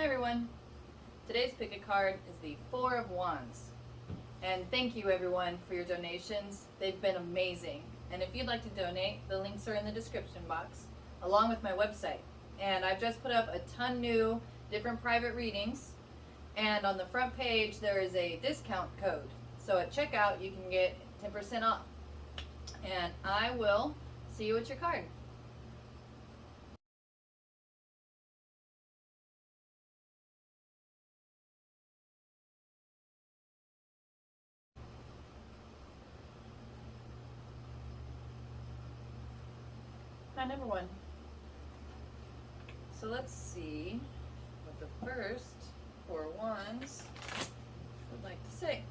Hi everyone. Today's pick a card is the Four of Wands. And thank you everyone for your donations. They've been amazing. And if you'd like to donate, the links are in the description box, along with my website. And I've just put up a ton new different private readings. And on the front page there is a discount code. So at checkout you can get 10% off. And I will see you at your card. Hi, number one. So let's see what the first Four of Wands would like to say.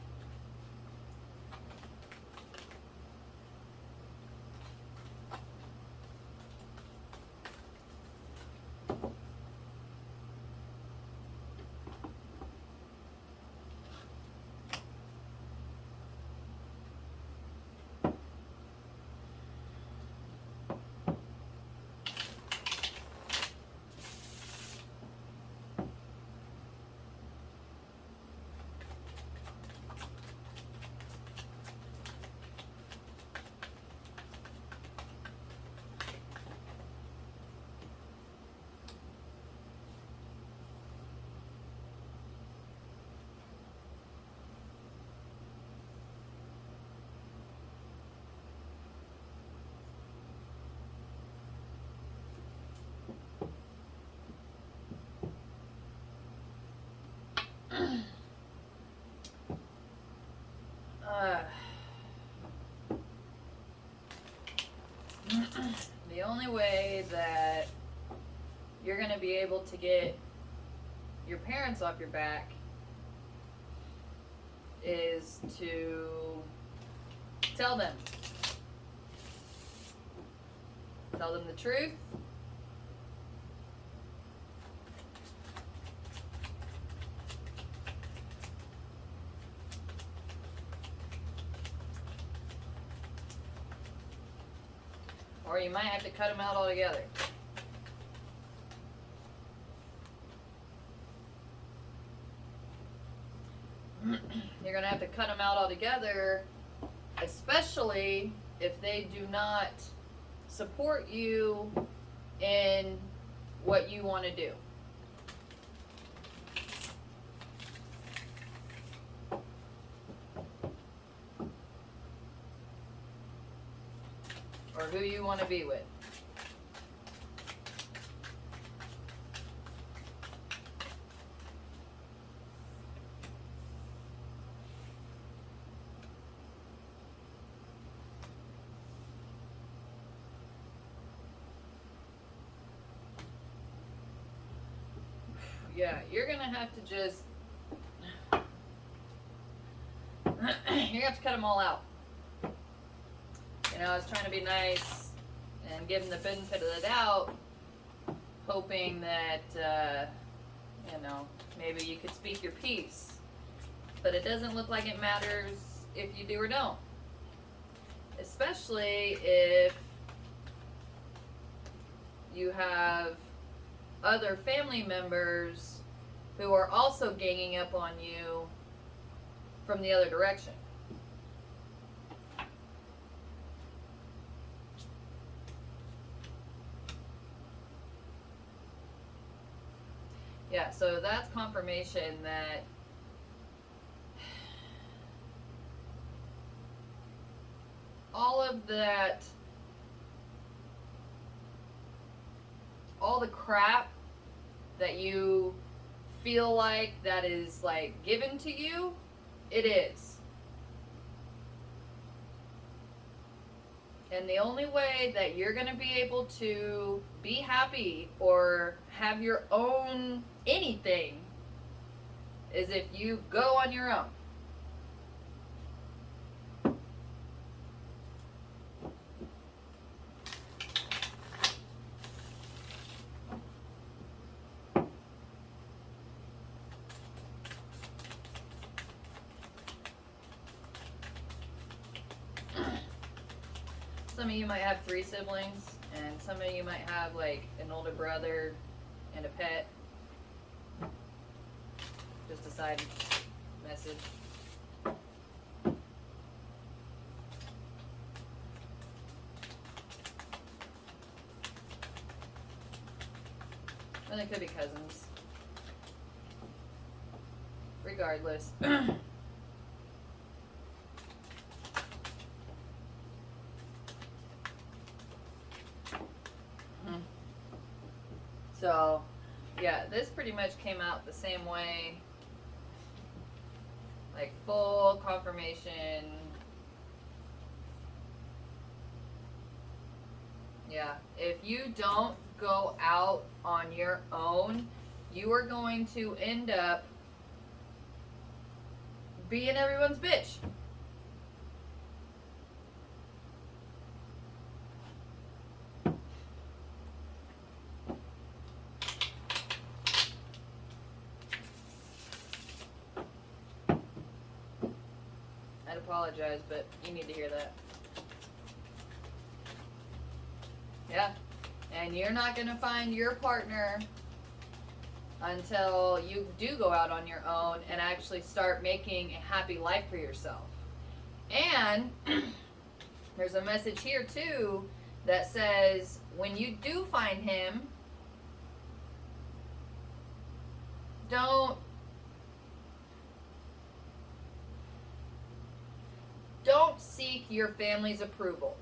The only way that you're going to be able to get your parents off your back is to tell them. Tell them the truth. Or you might have to cut them out altogether. You're going to have to cut them out altogether, especially if they do not support you in what you want to do. Or who you want to be with. Yeah, you're going to have to just, you're going to have to cut them all out. You know, I was trying to be nice and give them the benefit of the doubt, hoping that, you know, maybe you could speak your piece. But it doesn't look like it matters if you do or don't. Especially if you have other family members who are also ganging up on you from the other direction. Yeah, so that's confirmation that all of that, all the crap that you feel like that is like given to you, it is. And the only way that you're going to be able to be happy or have your own anything is if you go on your own. Some of you might have 3 siblings, and some of you might have like an older brother and a pet. Just a side message. And it could be cousins. Regardless. So, yeah, this pretty much came out the same way. Like, full confirmation. Yeah, if you don't go out on your own, you are going to end up being everyone's bitch. I'd apologize, but you need to hear that. Yeah. And you're not going to find your partner until you do go out on your own and actually start making a happy life for yourself. And there's a message here too that says when you do find him, don't seek your family's approval,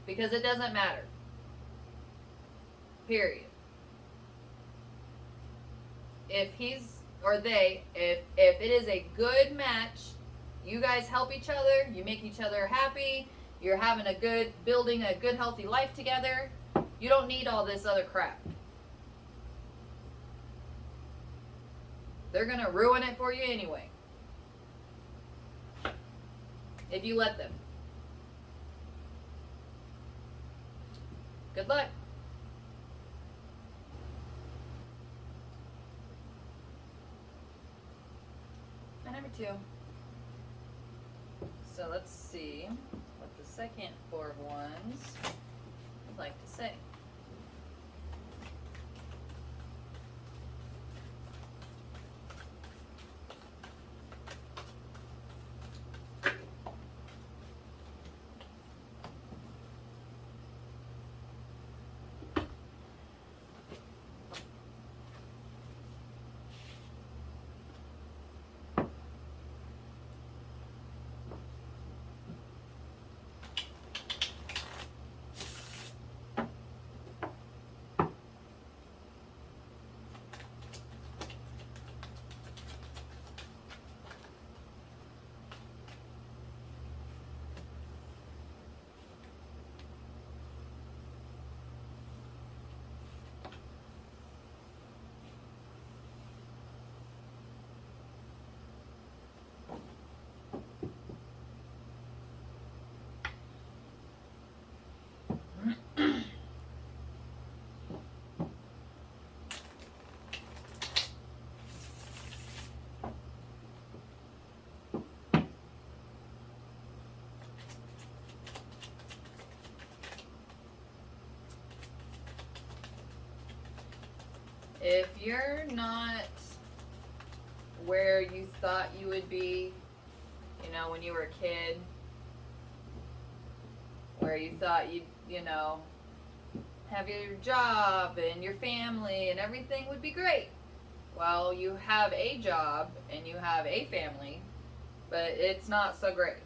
because it doesn't matter. Period. If he's or they, if it is a good match, you guys help each other, you make each other happy, you're having building a good healthy life together, you don't need all this other crap. They're gonna ruin it for you anyway, if you let them. Good luck. And number 2. So let's see what the second 4 of Wands would like to say. If you're not where you thought you would be, when you were a kid, where you thought you'd, have your job and your family and everything would be great. Well, you have a job and you have a family, but it's not so great.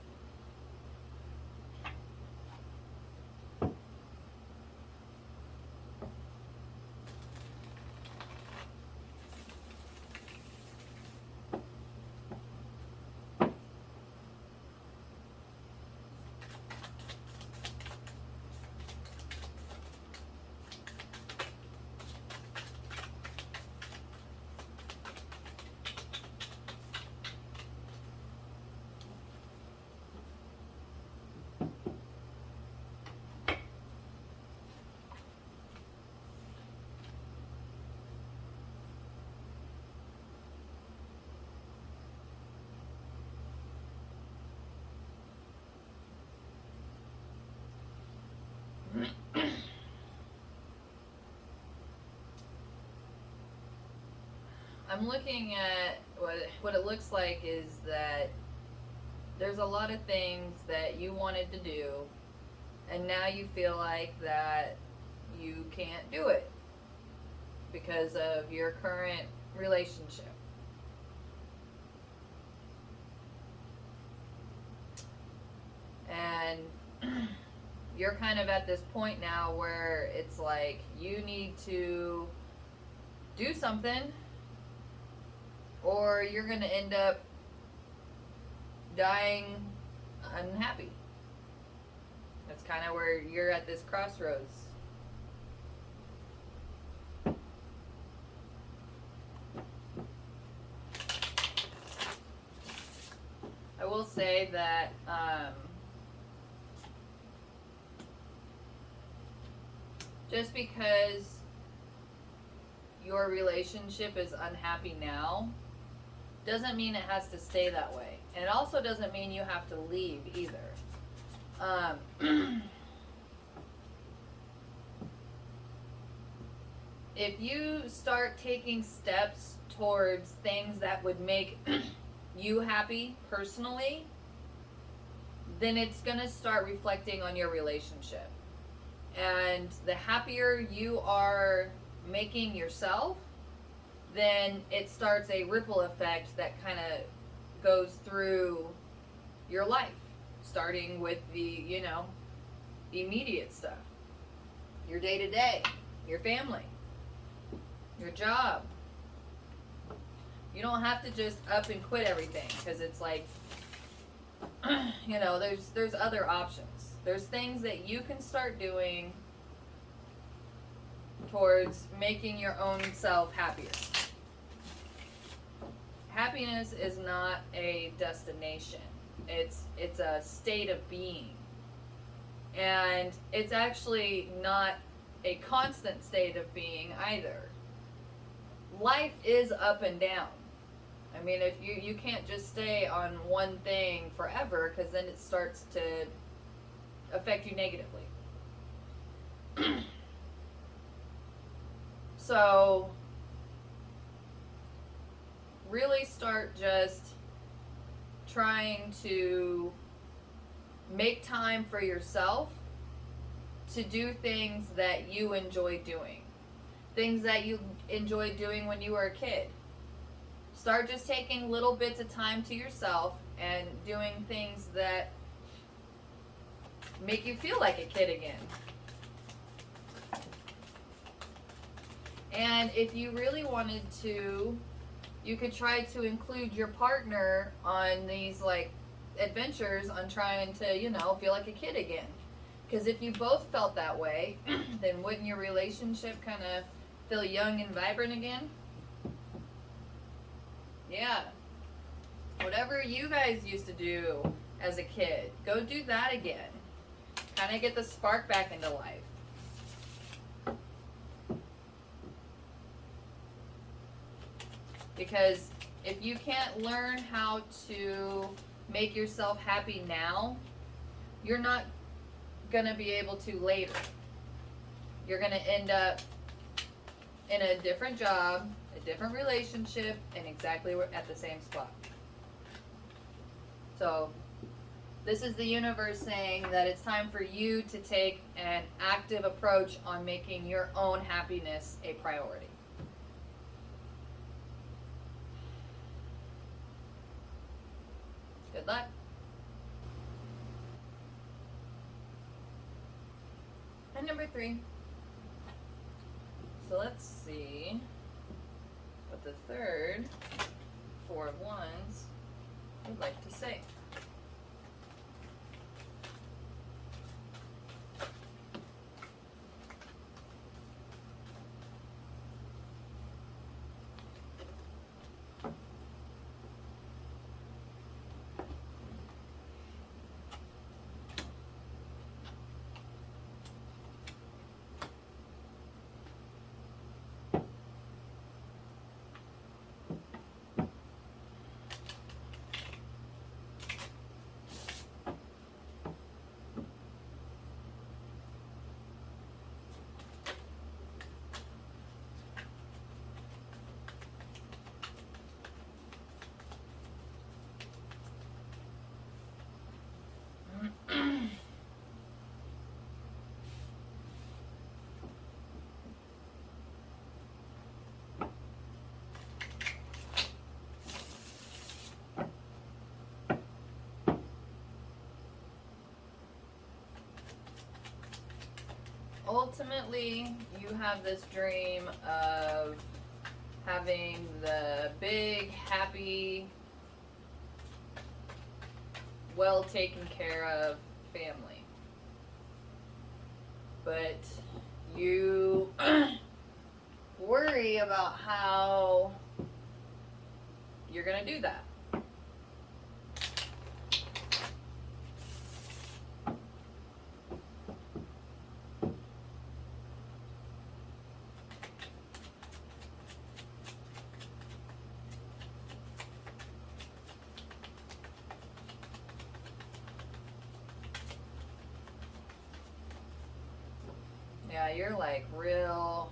I'm looking at what it looks like is that there's a lot of things that you wanted to do, and now you feel like that you can't do it because of your current relationship. And you're kind of at this point now where it's like you need to do something or you're going to end up dying unhappy. That's kind of where you're at this crossroads. I will say that just because your relationship is unhappy now doesn't mean it has to stay that way. And it also doesn't mean you have to leave either. If you start taking steps towards things that would make you happy personally, then it's going to start reflecting on your relationship. And the happier you are making yourself, then it starts a ripple effect that kind of goes through your life, starting with the, immediate stuff. Your day-to-day, your family, your job. You don't have to just up and quit everything, because it's like, there's other options. There's things that you can start doing towards making your own self happier. Happiness is not a destination. It's a state of being. And it's actually not a constant state of being either. Life is up and down. I mean, if you can't just stay on one thing forever, because then it starts to affect you negatively. So really start just trying to make time for yourself to do things that you enjoy doing. Things that you enjoyed doing when you were a kid. Start just taking little bits of time to yourself and doing things that make you feel like a kid again. And if you really wanted to, you could try to include your partner on these adventures on trying to, feel like a kid again. Because if you both felt that way, then wouldn't your relationship kind of feel young and vibrant again? Yeah. Whatever you guys used to do as a kid, go do that again. Kind of get the spark back into life. Because if you can't learn how to make yourself happy now, you're not going to be able to later. You're going to end up in a different job, a different relationship, and exactly at the same spot. So this is the universe saying that it's time for you to take an active approach on making your own happiness a priority. Good luck. And number 3. So let's see what the third 4 of Wands would like to say. ultimately, you have this dream of having the big, happy, well taken care of family. But you worry about how you're going to do that. Yeah, you're like real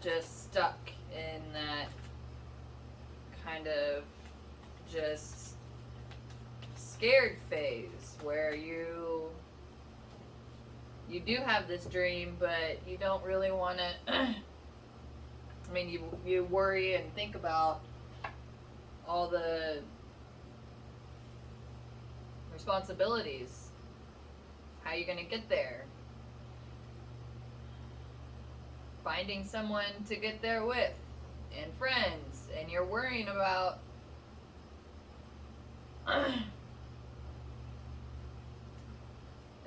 just stuck in that kind of just scared phase where you do have this dream, but you don't really want to I mean, you worry and think about all the responsibilities. How are you going to get there? Finding someone to get there with, and friends, and you're worrying about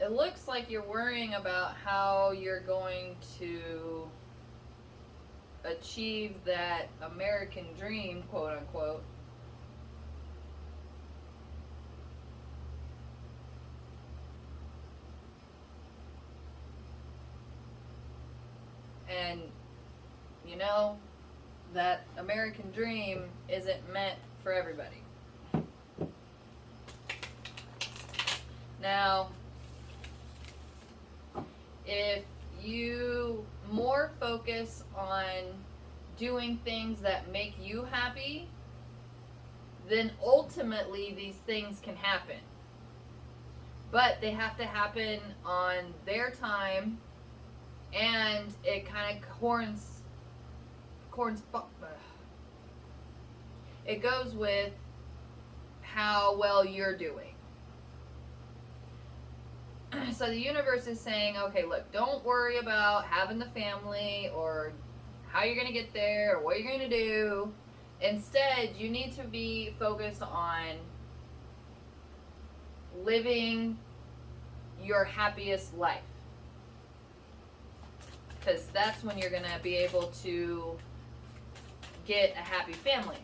it looks like you're worrying about how you're going to achieve that American dream, quote unquote. And you know, that American dream isn't meant for everybody. Now, if you more focus on doing things that make you happy, then ultimately these things can happen. But they have to happen on their time, and it kind of it goes with how well you're doing. So the universe is saying, okay, look, don't worry about having the family or how you're going to get there or what you're going to do. Instead, you need to be focused on living your happiest life. Because that's when you're going to be able to get a happy family.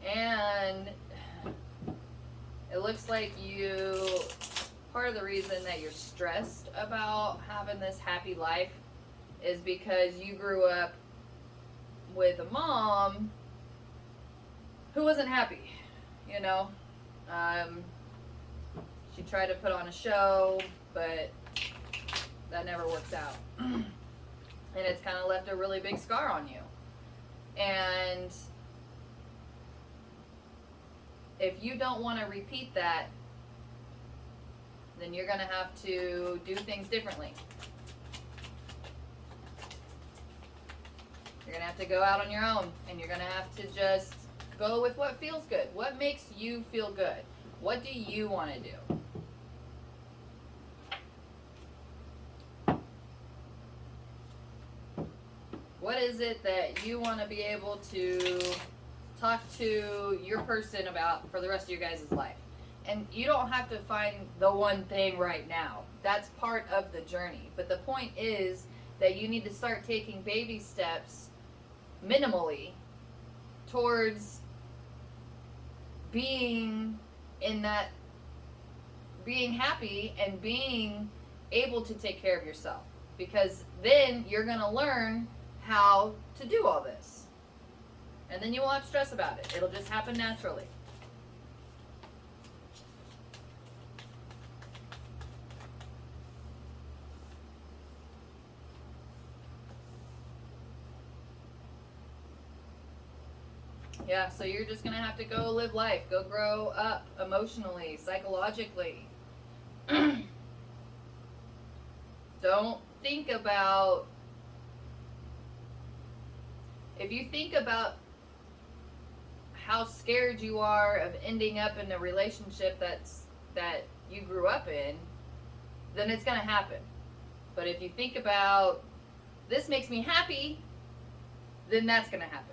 And it looks like part of the reason that you're stressed about having this happy life is because you grew up with a mom who wasn't happy, you know. She tried to put on a show, but that never works out. And it's kind of left a really big scar on you. And if you don't want to repeat that, then you're going to have to do things differently. You're going to have to go out on your own, and you're going to have to just go with what feels good. What makes you feel good? What do you want to do? What is it that you want to be able to talk to your person about for the rest of your guys' life? And you don't have to find the one thing right now. That's part of the journey. But the point is that you need to start taking baby steps minimally towards being happy and being able to take care of yourself. Because then you're going to learn how to do all this. And then you won't have stress about it. It'll just happen naturally. Yeah, so you're just gonna have to go live life, go grow up emotionally, psychologically. Don't think about, if you think about how scared you are of ending up in a relationship that you grew up in, then it's gonna happen. But if you think about, this makes me happy, then that's gonna happen.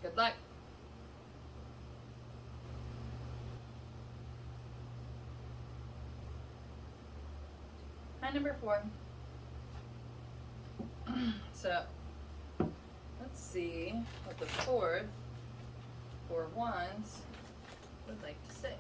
Good luck. Hi, number 4. So, let's see what the four of wands would like to say.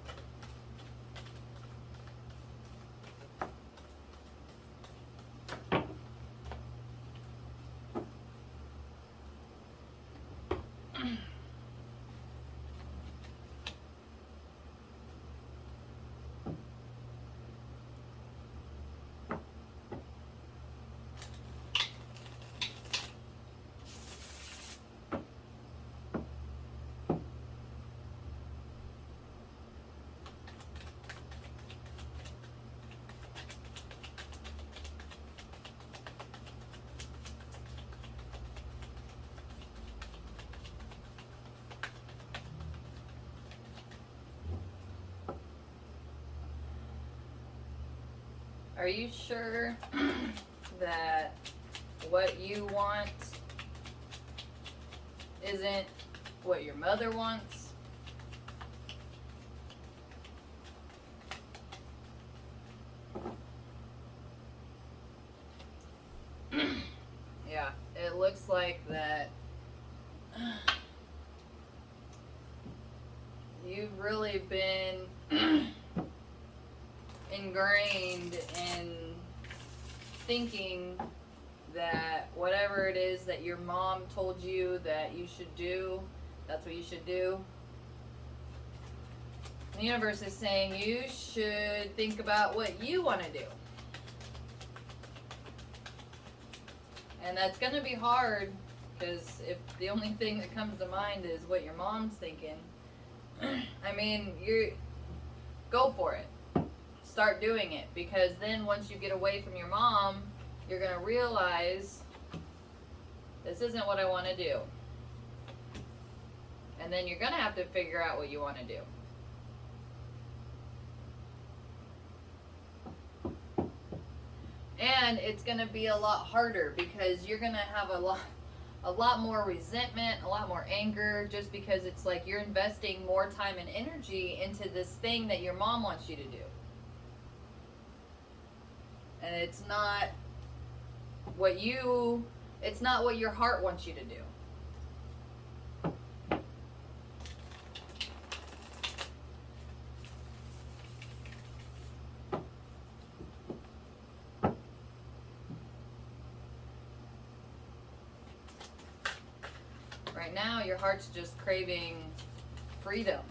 Are you sure that what you want isn't what your mother wants? Yeah, it looks like that you've really been ingrained in thinking that whatever it is that your mom told you that you should do, that's what you should do. The universe is saying you should think about what you want to do. And that's going to be hard, because if the only thing that comes to mind is what your mom's thinking, I mean, go for it. Start doing it, because then once you get away from your mom, you're going to realize, this isn't what I want to do. And then you're going to have to figure out what you want to do. And it's going to be a lot harder, because you're going to have a lot more resentment, a lot more anger, just because it's like you're investing more time and energy into this thing that your mom wants you to do. And it's not what your heart wants you to do. Right now, your heart's just craving freedom.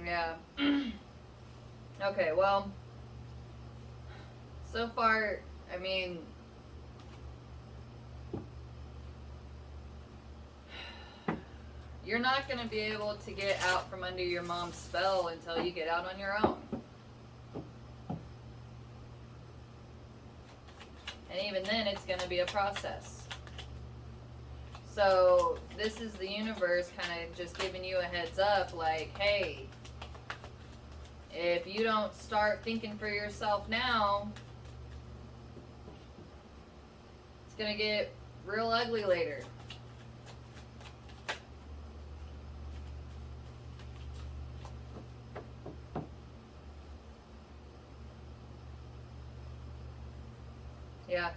Yeah. Okay, well, so far, I mean, you're not going to be able to get out from under your mom's spell until you get out on your own. And even then, it's going to be a process. So this is the universe kind of just giving you a heads up, like, hey, if you don't start thinking for yourself now, it's going to get real ugly later. Yeah.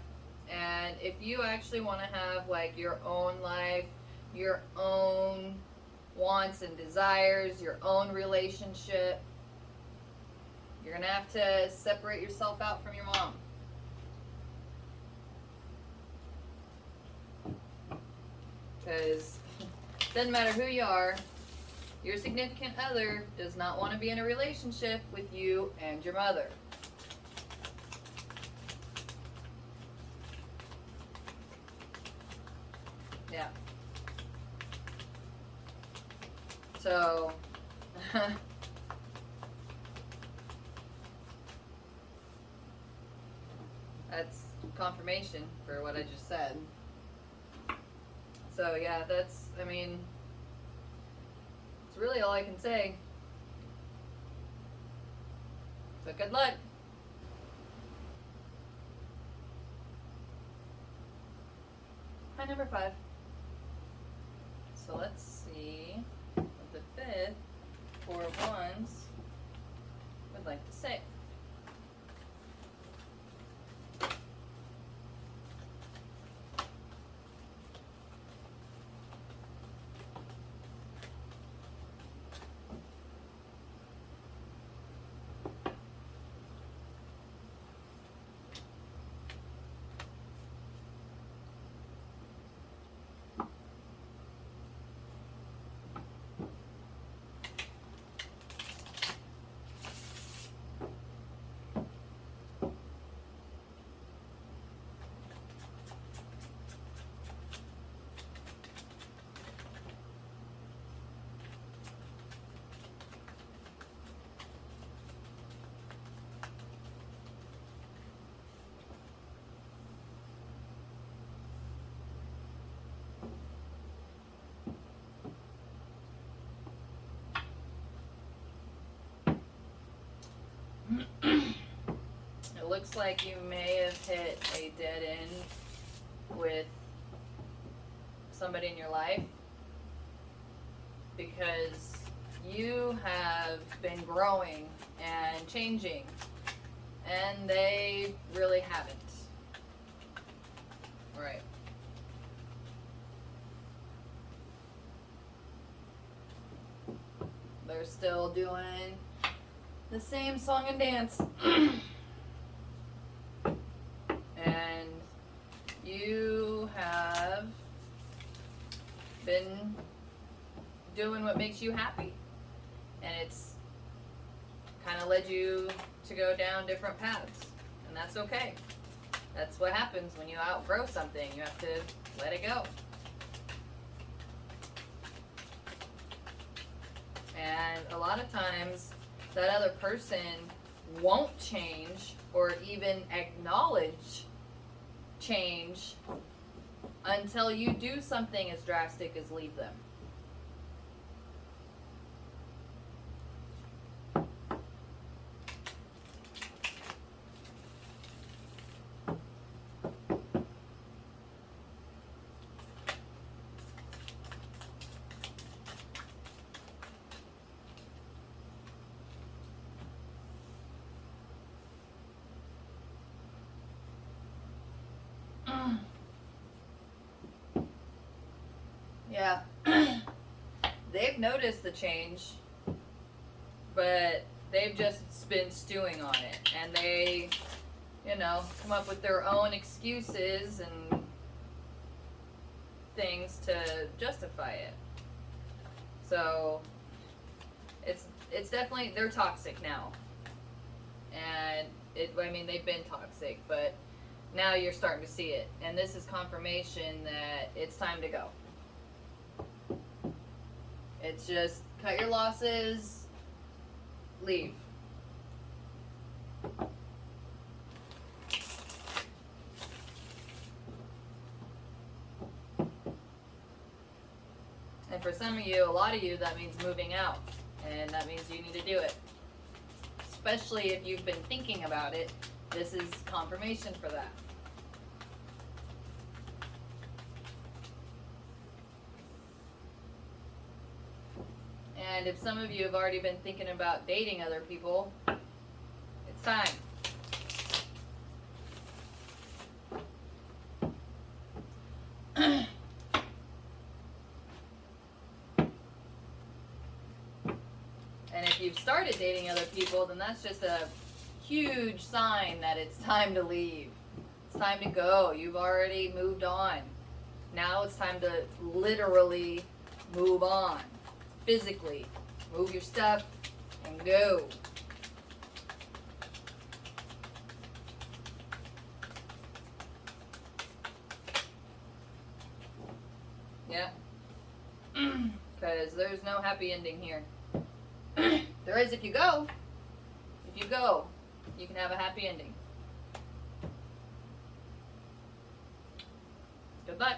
And if you actually want to have like your own life, your own wants and desires, your own relationship, you're going to have to separate yourself out from your mom. because it doesn't matter who you are, your significant other does not want to be in a relationship with you and your mother. Yeah. So, that's confirmation for what I just said. So yeah, that's, I mean, it's really all I can say. So good luck. Hi, number 5. So let's see what the 5th, 4 of Wands, would like to say. It looks like you may have hit a dead end with somebody in your life because you have been growing and changing, and they really haven't. Right. They're still doing the same song and dance. And you have been doing what makes you happy. And it's kind of led you to go down different paths. And that's okay. That's what happens when you outgrow something. You have to let it go. And a lot of times, that other person won't change or even acknowledge change until you do something as drastic as leave them. Yeah. They've noticed the change, but they've just been stewing on it. And they, come up with their own excuses and things to justify it. So, it's definitely, they're toxic now. And, they've been toxic, but now you're starting to see it. And this is confirmation that it's time to go. It's just cut your losses, leave. And for some of you, a lot of you, that means moving out. And that means you need to do it. Especially if you've been thinking about it, this is confirmation for that. And if some of you have already been thinking about dating other people, it's time. And if you've started dating other people, then that's just a huge sign that it's time to leave. It's time to go. You've already moved on. Now it's time to literally move on. Physically. Move your stuff and go. Yeah. Because there's no happy ending here. There is if you go. If you go, you can have a happy ending. Good luck.